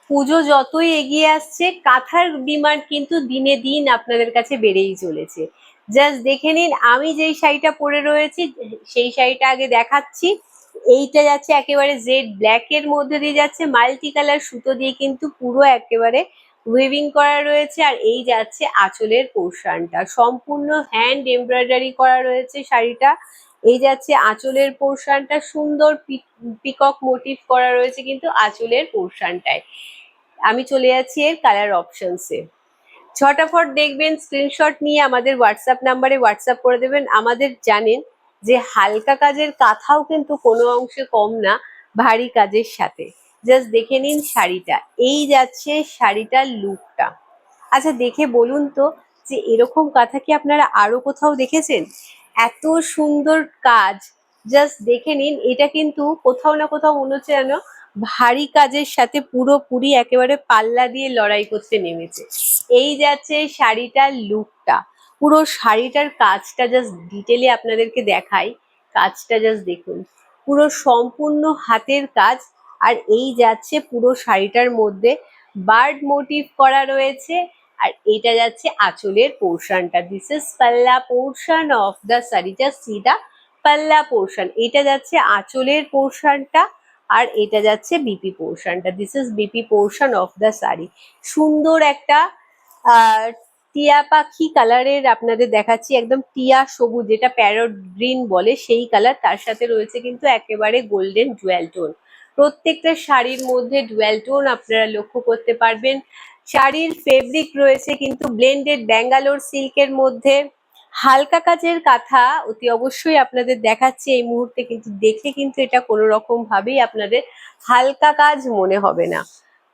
পুজো যতই এগিয়ে আসছে কাঁথার ডিমান্ড কিন্তু দিনে দিন আপনাদের কাছে বেড়েই চলেছে। জাস্ট দেখে নিন, আমি যেই শাড়িটা পরে রয়েছি সেই শাড়িটা আগে দেখাচ্ছি। এইটা যাচ্ছে একেবারে জেড ব্ল্যাক এর মধ্যে দিয়ে যাচ্ছে, মাল্টি কালার সুতো দিয়ে কিন্তু পুরো একেবারে উইভিং করা রয়েছে। আর এই যাচ্ছে আঁচলের পোর্শনটা, সম্পূর্ণ হ্যান্ড এমব্রয়ডারি করা রয়েছে শাড়িটা। এই যাচ্ছে আঁচলের পোর্শনটা, সুন্দর পিকক মোটিভ করা রয়েছে কিন্তু আঁচলের পোর্শনটায়। আমি চলে যাচ্ছি এর কালার অপশনসে। ঝটাফট দেখবেন, স্ক্রিনশট নিয়ে আমাদের হোয়াটসঅ্যাপ নাম্বারে হোয়াটসঅ্যাপ করে দেবেন। আমাদের জানেন যে হালকা কাজের কাঁথাও কিন্তু কোনো অংশে কম না ভারী কাজের সাথে। জাস্ট দেখে নিন শাড়িটা, এই যাচ্ছে শাড়িটার লুকটা। আচ্ছা দেখে বলুন তো, যে এরকম কাঁথা কি আপনারা আরো কোথাও দেখেছেন? এত সুন্দর কাজ, জাস্ট দেখে নিন। এটা কিন্তু কোথাও না কোথাও মনে হচ্ছে যেন ভারী কাজের সাথে পুরোপুরি একেবারে পাল্লা দিয়ে লড়াই করতে নেমেছে। এই যাচ্ছে শাড়িটার লুকটা, পুরো শাড়িটার কাজটা জাস্ট ডিটেলে আপনাদেরকে দেখাই। কাজটা জাস্ট দেখুন, পুরো সম্পূর্ণ হাতের কাজ। আর এই যাচ্ছে পুরো শাড়িটার মধ্যে বার্ড মোটিভ করা রয়েছে। আর এটা যাচ্ছে আঁচলের পোর্শনটা, দিস ইজ পাল্লা portion of the sari. Just see the palla portion. এটা যাচ্ছে আঁচলের পোর্শনটা, আর এটা যাচ্ছে বিপি পোর্শনটা, this is BP portion of the sari. সুন্দর একটা আহ টিয়া পাখি কালারের আপনাদের দেখাচ্ছি, একদম টিয়া সবুজ, যেটা প্যারট গ্রিন বলে সেই কালার। তার সাথে রয়েছে কিন্তু একেবারে গোল্ডেন ডুয়াল টোন। প্রত্যেকটা শাড়ির মধ্যে ডুয়াল টোন আপনারা লক্ষ্য করতে পারবেন। শাড়ির ফেব্রিক রয়েছে কিন্তু ব্লেন্ডেড ব্যাঙ্গালোর সিল্কের মধ্যে। হালকা কাজের কাঁথা অতি অবশ্যই আপনাদের দেখাচ্ছি এই মুহূর্তে, কিন্তু দেখে কিন্তু এটা কোনো রকম ভাবেই আপনাদের হালকা কাজ মনে হবে না।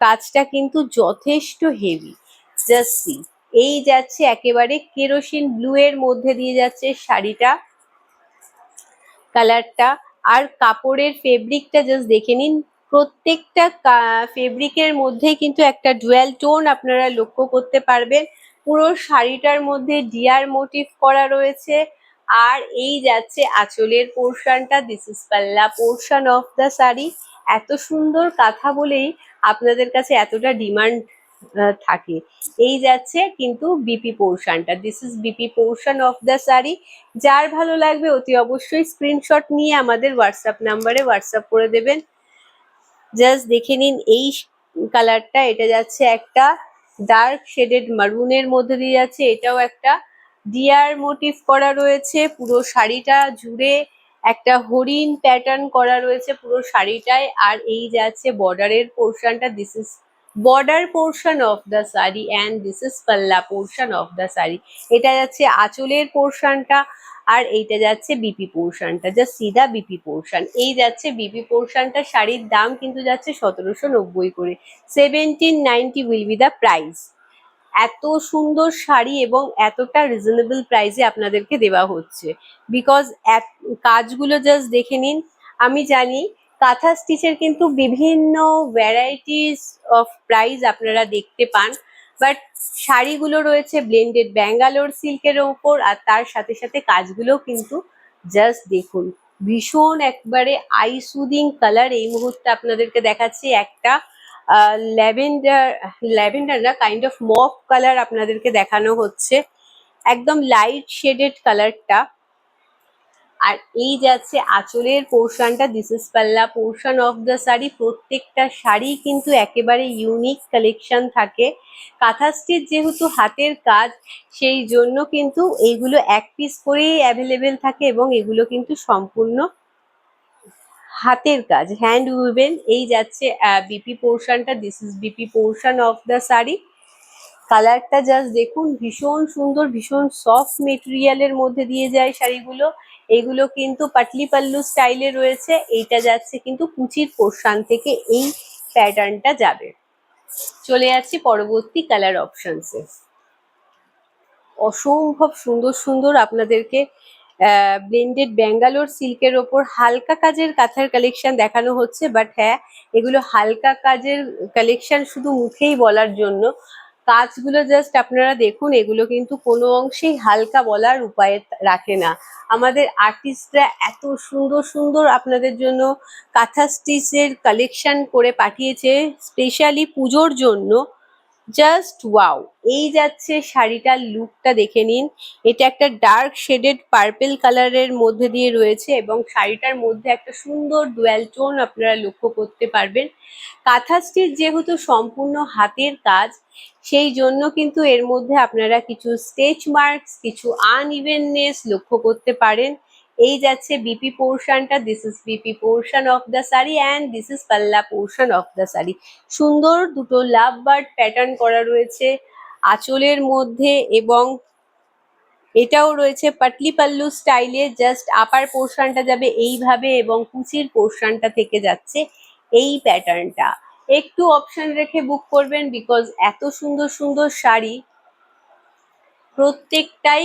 কাজটা কিন্তু যথেষ্ট হেভি। জাস্ট সি, এই যাচ্ছে একেবারে কেরোসিন ব্লু এর মধ্যে দিয়ে যাচ্ছে শাড়িটা, কালারটা। আর কাপড়ের ফেব্রিকটা জাস্ট দেখে নিন, প্রত্যেকটা ফেব্রিকের মধ্যেই কিন্তু একটা ডুয়াল টোন আপনারা লক্ষ্য করতে পারবেন। পুরো শাড়িটার মধ্যে ডিয়ার মোটিভ করা রয়েছে। আর এই যাচ্ছে আঁচলের পোর্শনটা, দিস ইজ পাল্লা পোর্শন অফ দ্য শাড়ি। এত সুন্দর কাঁথা বলেই আপনাদের কাছে এতটা ডিমান্ড থাকে। এই যাচ্ছে কিন্তু বিপি পোর্শনটা, this is BP portion of the sari. যার ভালো লাগবে অতি অবশ্যই স্ক্রিনশট নিয়ে আমাদের হোয়াটসঅ্যাপ নাম্বারে হোয়াটসঅ্যাপ করে দেবেন। জাস্ট দেখে নিন এই কালারটা, এটা যাচ্ছে একটা ডার্ক শেডেড মারুনের মধ্যে দিয়ে যাচ্ছে। এটাও একটা ডিয়ার মোটিভ করা রয়েছে পুরো শাড়িটা জুড়ে, একটা হরিণ প্যাটার্ন করা রয়েছে পুরো শাড়িটায়। আর এই যাচ্ছে বর্ডারের পোর্শনটা, this is border portion of the sari and this is পাল্লা পোর্শন অফ দ্য শাড়ি। এটা যাচ্ছে আঁচলের পোর্শনটা, আর এইটা যাচ্ছে বিপি পোর্শনটা, জাস্ট সিধা বিপি পোর্শন। এই যাচ্ছে বিপি পোর্শনটা। শাড়ির দাম কিন্তু যাচ্ছে 1790 করে, 1790 উইল বি দ্য প্রাইস। এত সুন্দর শাড়ি এবং এতটা রিজনেবল প্রাইসে আপনাদেরকে দেওয়া হচ্ছে, বিকজ কাজগুলো জাস্ট দেখে নিন। আমি জানি কাঁথা স্টিচের কিন্তু বিভিন্ন ভ্যারাইটিস অফ প্রাইস আপনারা দেখতে পান, বাট শাড়িগুলো রয়েছে ব্লেন্ডেড ব্যাঙ্গালোর সিল্কের ওপর। আর তার সাথে সাথে কাজগুলো কিন্তু জাস্ট দেখুন, ভীষণ একবারে আই সুদিং কালার। এই মুহূর্তে আপনাদেরকে দেখাচ্ছি একটা ল্যাভেন্ডার, ল্যাভেন্ডার না, কাইন্ড অফ মফ কালার আপনাদেরকে দেখানো হচ্ছে, একদম লাইট শেডেড কালারটা। আর এই যাচ্ছে আঁচলের পোর্শনটা, দিস ইজ পাল্লা পোর্শন অফ দ্য শাড়ি। প্রত্যেকটা শাড়ি কিন্তু একেবারে ইউনিক কালেকশন থাকে। কাঁথা স্টিচ যেহেতু হাতের কাজ, সেই জন্য কিন্তু এইগুলো এক পিস করেই অ্যাভেলেবেল থাকে এবং এগুলো কিন্তু সম্পূর্ণ হাতের কাজ, হ্যান্ড উইভেন। এই যাচ্ছে বিপি পোর্শনটা, this is BP portion of the sari. কালারটা জাস্ট দেখুন, ভীষণ সুন্দর, ভীষণ সফট মেটেরিয়ালের মধ্যে দিয়ে যায় শাড়িগুলো। এগুলো কিন্তু পাটলি পাল্লু স্টাইলে রয়েছে। এইটা যাচ্ছে কিন্তু কুচির পোর্শন থেকে এই প্যাটার্নটা যাবে। চলে যাচ্ছি পরবর্তী কালার অপশনসে। অসম্ভব সুন্দর সুন্দর আপনাদেরকে ব্লেন্ডেড ব্যাঙ্গালোর সিল্কের ওপর হালকা কাজের কাঁথার কালেকশন দেখানো হচ্ছে। বাট হ্যাঁ, এগুলো হালকা কাজের কালেকশন শুধু মুখেই বলার জন্য, কাজগুলো জাস্ট আপনারা দেখুন, এগুলো কিন্তু কোনো অংশেই হালকা বলার উপায় রাখে না। আমাদের আর্টিস্টরা এত সুন্দর সুন্দর আপনাদের জন্য কাঁথা স্টিচের কালেকশন করে পাঠিয়েছে স্পেশালি পুজোর জন্য। Just wow! এই যাচ্ছে শাড়িটার লুকটা দেখে নিন। এটা একটা ডার্ক শেডেড পার্পেল কালারের মধ্যে দিয়ে রয়েছে এবং শাড়িটার মধ্যে একটা সুন্দর ডুয়াল টোন আপনারা লক্ষ্য করতে পারবেন। কাঁথা স্টিচ যেহেতু সম্পূর্ণ হাতের কাজ, সেই জন্য কিন্তু এর মধ্যে আপনারা কিছু স্টেচ মার্কস, কিছু আনইভেননেস লক্ষ্য করতে পারেন। এই যাচ্ছে বিপি পোর্শনটা, this is BP portion of the sari and this is পাল্লা পোর্শন অফ দ্য শাড়ি। সুন্দর দুটো লাভ বার্ড প্যাটার্ন করা রয়েছে আঁচলের মধ্যে এবং এটাও রয়েছে পাটলি পাল্লু স্টাইলে। জাস্ট আপার পোর্শনটা যাবে এইভাবে এবং কুচির পোর্শনটা থেকে যাচ্ছে এই প্যাটার্নটা। একটু অপশন রেখে বুক করবেন, বিকজ এত সুন্দর সুন্দর শাড়ি প্রত্যেকটাই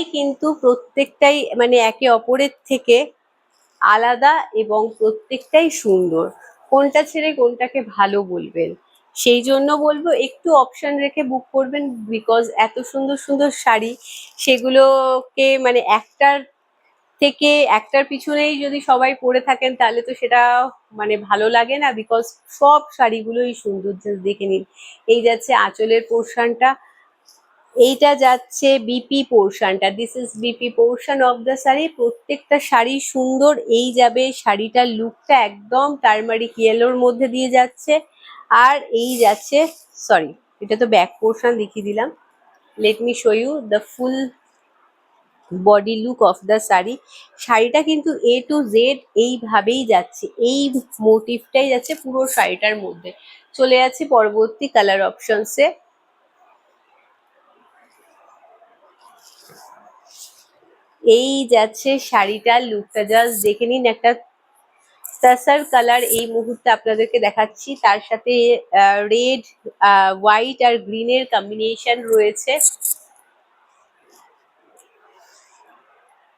মানে একে অপরের থেকে আলাদা এবং প্রত্যেকটাই সুন্দর। কোনটা ছেড়ে কোনটাকে ভালো বলবেন, সেই জন্য বলবো একটু অপশন রেখে বুক করবেন, বিকজ এত সুন্দর সুন্দর শাড়ি সেগুলোকে মানে একটার পিছনেই যদি সবাই পরে থাকেন তাহলে তো সেটা মানে ভালো লাগে না, বিকজ সব শাড়িগুলোই সুন্দর। জাস্ট দেখে নিন, এই যাচ্ছে আঁচলের পোর্শনটা, এইটা যাচ্ছে বিপি পোর্শনটা, this is BP portion of the sari. প্রত্যেকটা শাড়ি সুন্দর। এই যাবে শাড়িটার লুকটা একদম টারমারিক ইয়েলোর মধ্যে দিয়ে যাচ্ছে। আর এই যাচ্ছে, সরি এটা তো ব্যাক পোর্শন দেখিয়ে দিলাম, let me show you the full body look of the sari. শাড়িটা কিন্তু এ টু জেড এইভাবেই যাচ্ছে, এই মোটিভটাই যাচ্ছে পুরো শাড়িটার মধ্যে। চলে যাচ্ছে পরবর্তী কালার অপশনসে। এই যাচ্ছে শাড়িটার লুকটা, জাস্ট দেখে নিন। একটা তাসার কালার এই মুহূর্তে আপনাদেরকে দেখাচ্ছি, তার সাথে রেড, হোয়াইট আর গ্রিনের কম্বিনেশন রয়েছে।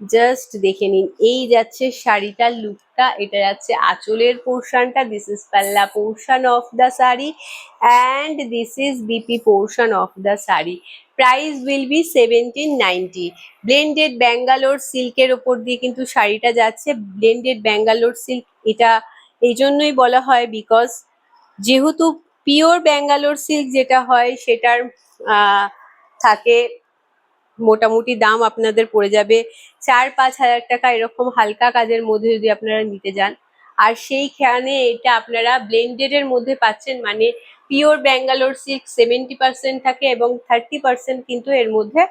জাস্ট দেখে নিন, এই যাচ্ছে শাড়িটার লুকটা, এটা যাচ্ছে আঁচলের পোর্শনটা, দিস ইজ পাল্লা portion of the sari and this is BP portion of the sari. Price will be 1790। Blended Bangalore সিল্কের ওপর দিয়ে কিন্তু শাড়িটা যাচ্ছে। ব্লেন্ডেড ব্যাঙ্গালোর সিল্ক এটা এই জন্যই বলা হয়, বিকজ যেহেতু পিওর ব্যাঙ্গালোর সিল্ক যেটা হয় সেটার থাকে মোটামুটি দাম আপনাদের পড়ে যাবে 4-5 হাজার টাকা, এরকম হালকা কাজের মধ্যে যদি আপনারা নিতে যান। আর সেইখানে এটা আপনারা ব্লেন্ডেড এর মধ্যে পাচ্ছেন, মানে পিওর ব্যাঙ্গালোর সিল্ক 70% থাকে এবং 30% কিন্তু এর মধ্যে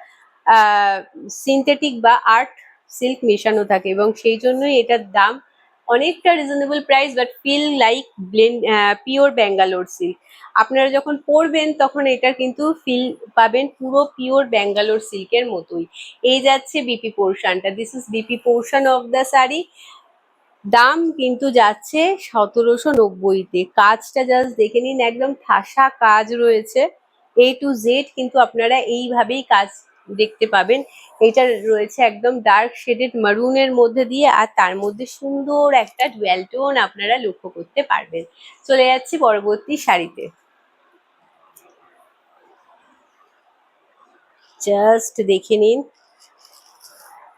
সিনথেটিক বা আর্ট সিল্ক মেশানো থাকে, এবং সেই জন্যই এটার দাম অনেকটা reasonable price, but feel like pure Bangalore silk. আপনারা যখন পরবেন তখন এটা কিন্তু ফিল পাবেন পুরো পিওর ব্যাঙ্গালোর সিল্কের মতোই। এই যাচ্ছে বিপি পোর্শনটা, this is BP portion of the sari. দাম কিন্তু যাচ্ছে 1790-তে। কাজটা জাস্ট দেখে নিন, একদম ঠাসা কাজ রয়েছে এ টু জেড, কিন্তু আপনারা এইভাবেই কাজ দেখতে পাবেন। এটা রয়েছে একদম ডার্ক শেডেড মারুনের মধ্যে দিয়ে, আর তার মধ্যে সুন্দর একটা ডুয়াল টোন আপনারা লক্ষ্য করতে পারবেন। চলে যাচ্ছি পরবর্তী শাড়িতে। জাস্ট দেখে নিন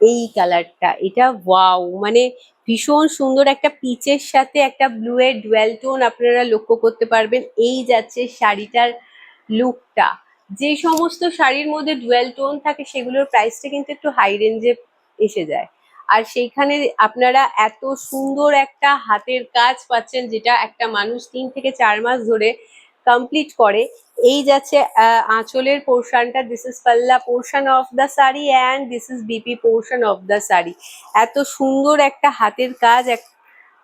এই কালারটা, এটা ওয়াও, মানে ভীষণ সুন্দর একটা পিচের সাথে একটা ব্লু এর ডুয়াল টোন আপনারা লক্ষ্য করতে পারবেন। এই যাচ্ছে শাড়িটার লুকটা। যে সমস্ত শাড়ির মধ্যে ডুয়াল টোন থাকে সেগুলোর প্রাইসটা কিন্তু একটু হাই রেঞ্জে এসে যায়, আর সেইখানে আপনারা এত সুন্দর একটা হাতের কাজ পাচ্ছেন যেটা একটা মানুষ 3 থেকে 4 মাস ধরে কমপ্লিট করে। এই যাচ্ছে আঁচলের পোর্শনটা, দিস ইজ পাল্লা portion of the sari and this is BP portion of the sari. এত সুন্দর একটা হাতের কাজ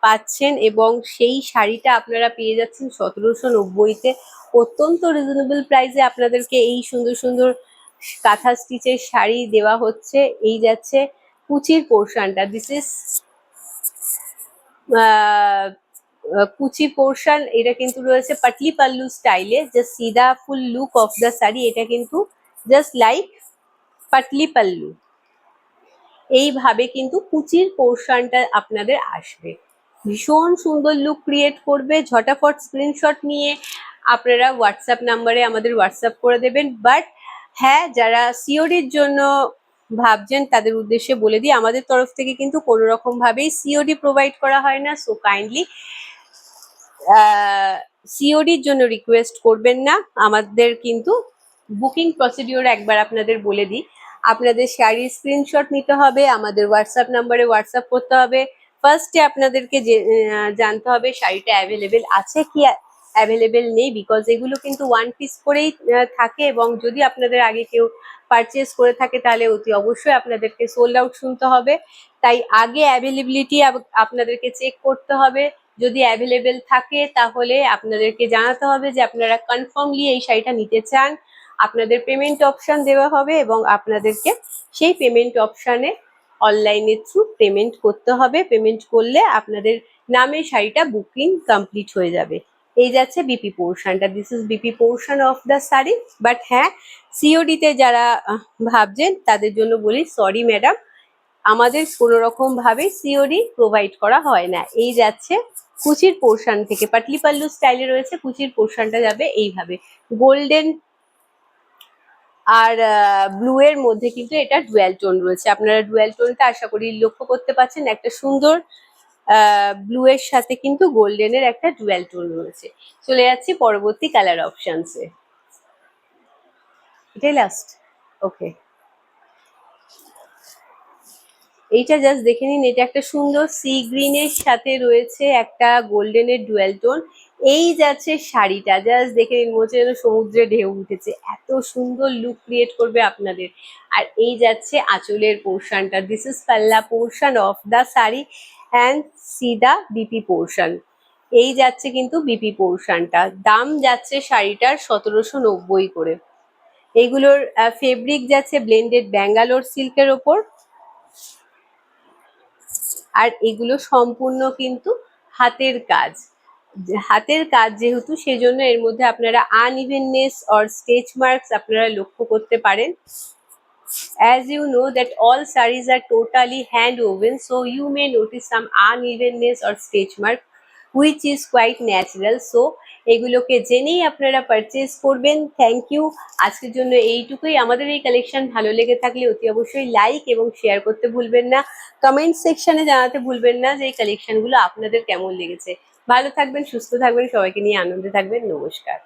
পাচ্ছেন এবং সেই শাড়িটা আপনারা পেয়ে যাচ্ছেন 1790-তে। অত্যন্ত রিজনেবল প্রাইসে আপনাদেরকে এই সুন্দর সুন্দর কাঁথা স্টিচের শাড়ি দেওয়া হচ্ছে। এই যাচ্ছে কুচির পোর্শনটা, দিস ইজ কুচি পোর্শন, এটা কিন্তু রয়েছে পাটলি পাল্লু স্টাইলে। Just see the full look of the sari, এটা কিন্তু জাস্ট লাইক পাটলি পাল্লু। এইভাবে কিন্তু কুচির পোর্শনটা আপনাদের আসবে। ভীষণ সুন্দর লুক ক্রিয়েট করবে। ঝটাফট স্ক্রিনশট নিয়ে আপনারা হোয়াটসঅ্যাপ নাম্বারে আমাদের হোয়াটসঅ্যাপ করে দেবেন। বাট হ্যাঁ, যারা সিওডির জন্য ভাবছেন তাদের উদ্দেশ্যে বলে দিই, আমাদের তরফ থেকে কিন্তু কোনো রকম ভাবেই সিওডি প্রোভাইড করা হয় না। সো কাইন্ডলি সিওডির জন্য রিকোয়েস্ট করবেন না। আমাদের কিন্তু বুকিং প্রসিডিওর একবার আপনাদের বলে দিই, আপনাদের শাড়ির স্ক্রিনশট নিতে হবে, আমাদের হোয়াটসঅ্যাপ নাম্বারে হোয়াটসঅ্যাপ করতে হবে। ফার্স্টে আপনাদেরকে জানতে হবে শাড়িটা অ্যাভেলেবেল আছে কি অ্যাভেলেবেল নেই, বিকজ এগুলো কিন্তু ওয়ান পিস করেই থাকে, এবং যদি আপনাদের আগে কেউ পারচেস করে থাকে তাহলে অতি অবশ্যই আপনাদেরকে সোল্ড আউট শুনতে হবে। তাই আগে অ্যাভেলেবিলিটি আপনাদেরকে চেক করতে হবে। যদি অ্যাভেলেবেল থাকে তাহলে আপনাদেরকে জানাতে হবে যে আপনারা কনফার্মলি এই শাড়িটা নিতে চান। আপনাদের পেমেন্ট অপশন দেওয়া হবে এবং আপনাদেরকে সেই পেমেন্ট অপশানে অনলাইনের থ্রু পেমেন্ট করতে হবে। পেমেন্ট করলে আপনাদের নামে শাড়িটা বুকিং কমপ্লিট হয়ে যাবে। এই যাচ্ছে বিপি পোর্শনটা, this is BP portion of the sari. But হ্যাঁ, সিওডিতে যারা ভাবছেন তাদের জন্য বলি সরি ম্যাডাম, আমাদের কোনো রকম ভাবে সিওডি প্রোভাইড করা হয় না। এই যাচ্ছে কুচির পোর্শন থেকে, পাটলি পাল্লু স্টাইলে রয়েছে, কুচির পোর্শনটা যাবে এইভাবে গোল্ডেন আর ব্লু এর মধ্যে, কিন্তু এটা ডুয়াল টোন রয়েছে। আপনারা ডুয়াল টোনটা আশা করি লক্ষ্য করতে পারছেন, একটা সুন্দর ব্লু এর সাথে কিন্তু গোল্ডেনের একটা ডুয়াল টোন রয়েছে। চলে যাচ্ছি পরবর্তী কালার অপশনসে। এটাই লাস্ট, ওকে। এইটা জাস্ট দেখে নিন, এটা একটা সুন্দর সি গ্রিনের সাথে রয়েছে একটা গোল্ডেনের ডুয়াল টোন। এই যাচ্ছে শাড়িটা, জাস্ট দেখে নিন, মনে হচ্ছে যেন সমুদ্রে ঢেউ উঠেছে, এত সুন্দর লুক ক্রিয়েট করবে আপনাদের। আর এই যাচ্ছে আঁচলের পোর্শনটা, দিস ইজ পাল্লা portion of the sari and see the BP portion. এই যাচ্ছে কিন্তু বিপি পোর্শনটা, দাম যাচ্ছে শাড়িটার 1790 করে। এইগুলোর ফেব্রিক যাচ্ছে ব্লেন্ডেড ব্যাঙ্গালোর সিল্কের ওপর, আর এগুলো সম্পূর্ণ কিন্তু হাতের কাজ। হাতের কাজ যেহেতু, সেজন্য এর মধ্যে আপনারা আনইভেননেস অর স্টেচ মার্কস আপনারা লক্ষ্য করতে পারেন। As you know that all sarees are totally hand woven, so you may notice some unevenness or stitch mark which is quite natural. So এগুলোকে জেনেই আপনারা পারচেজ করবেন। থ্যাংক ইউ, আজকের জন্য এইটুকুই। আমাদের এই কালেকশন ভালো লেগে থাকলে অতি অবশ্যই লাইক এবং শেয়ার করতে ভুলবেন না। কমেন্ট সেকশনে জানাতে ভুলবেন না যে এই কালেকশনগুলো আপনাদের কেমন লেগেছে। ভালো থাকবেন, সুস্থ থাকবেন, সবাইকে নিয়ে আনন্দে থাকবেন। নমস্কার।